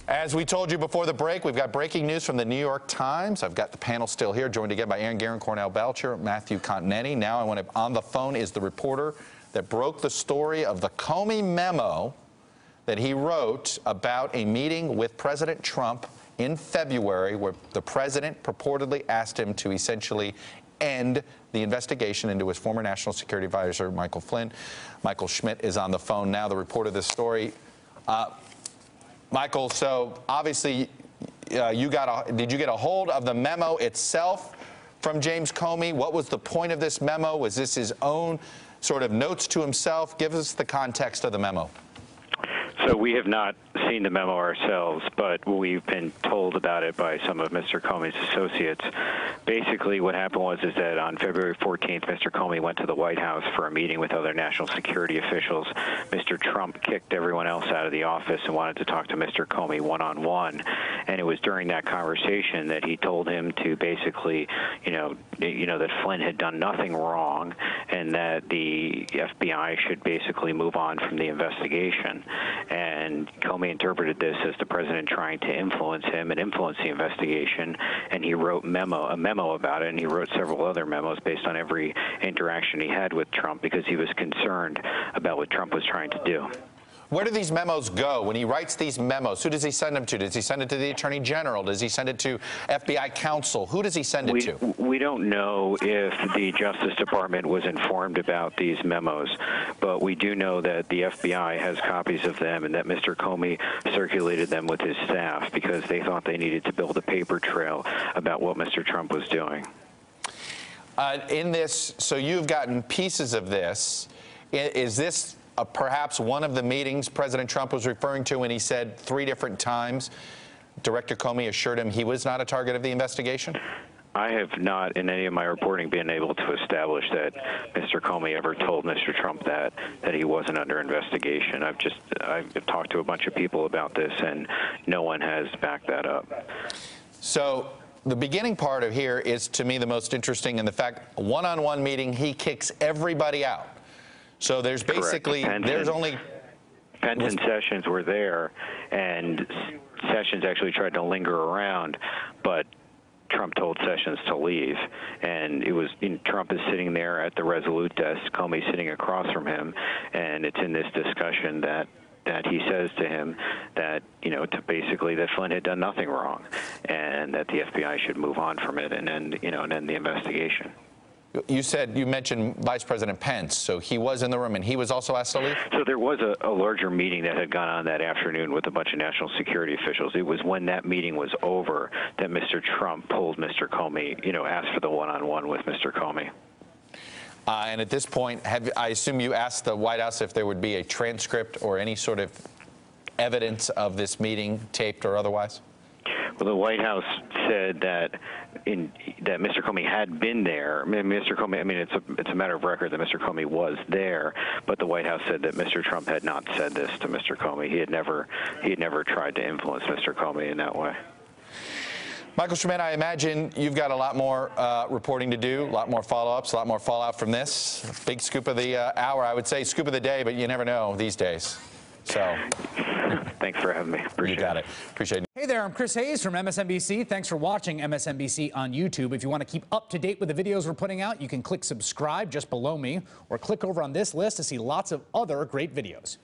As we told you before the break, we've got breaking news from the New York Times. I've got the panel still here, joined again by Aaron Guerin, Cornell Belcher, Matthew Continetti. Now on the phone is the reporter that broke the story of the Comey Memo that he wrote about a meeting with President Trump in February where the president purportedly asked him to essentially end the investigation into his former National Security Advisor, Michael Flynn. Michael Schmidt is on the phone now, the reporter of this story. Michael, so obviously did you get a hold of the memo itself from James Comey? What was the point of this memo? Was this his own sort of notes to himself? Give us the context of the memo. So we have not seen the memo ourselves, but we've been told about it by some of Mr. Comey's associates. Basically, what happened is that on February 14th, Mr. Comey went to the White House for a meeting with other national security officials. Mr. Trump kicked everyone else out of the office and wanted to talk to Mr. Comey one-on-one. And it was during that conversation that he told him to basically, that Flynn had done nothing wrong and that the FBI should basically move on from the investigation. And Comey interpreted this as the president trying to influence him and influence the investigation, and he wrote a memo about it, and he wrote several other memos based on every interaction he had with Trump because he was concerned about what Trump was trying to do. Where do these memos go? When he writes these memos, who does he send them to? Does he send it to the Attorney General? Does he send it to FBI counsel? Who does he send it to? We don't know if the Justice Department was informed about these memos, but we do know that the FBI has copies of them and that Mr. Comey circulated them with his staff because they thought they needed to build a paper trail about what Mr. Trump was doing. In this, so you've gotten pieces of this. Is this perhaps one of the meetings President Trump was referring to when he said 3 different times Director Comey assured him he was not a target of the investigation? I have not, in any of my reporting, been able to establish that Mr. Comey ever told Mr. Trump that he wasn't under investigation. I've talked to a bunch of people about this, and no one has backed that up. So the beginning part of here is, to me, the most interesting, in the fact, one-on-one meeting, he kicks everybody out. So there's basically, Pence and Sessions were there, and Sessions actually tried to linger around, but Trump told Sessions to leave. And it was, Trump is sitting there at the Resolute desk, Comey sitting across from him, and it's in this discussion that he says to him that, basically that Flynn had done nothing wrong, and that the FBI should move on from it and end the investigation. You mentioned Vice President Pence, so he was in the room and he was also asked to leave? So there was a larger meeting that had gone on that afternoon with a bunch of national security officials. It was when that meeting was over that Mr. Trump pulled Mr. Comey, asked for the one-on-one with Mr. Comey. And at this point, I assume you asked the White House if there would be a transcript or any sort of evidence of this meeting, taped or otherwise? Well, the White House said that Mr. Comey had been there. Mr. Comey, it's a matter of record that Mr. Comey was there, but the White House said that Mr. Trump had not said this to Mr. Comey. He had never tried to influence Mr. Comey in that way. Michael Schmidt, I imagine you've got a lot more reporting to do, a lot more follow-ups, a lot more fallout from this. Big scoop of the hour, I would say scoop of the day, but you never know these days. So thanks for having me. Appreciate it. You got it. Appreciate it. Hey there, I'm Chris Hayes from MSNBC. Thanks for watching MSNBC on YouTube. If you want to keep up to date with the videos we're putting out, you can click subscribe just below me or click over on this list to see lots of other great videos.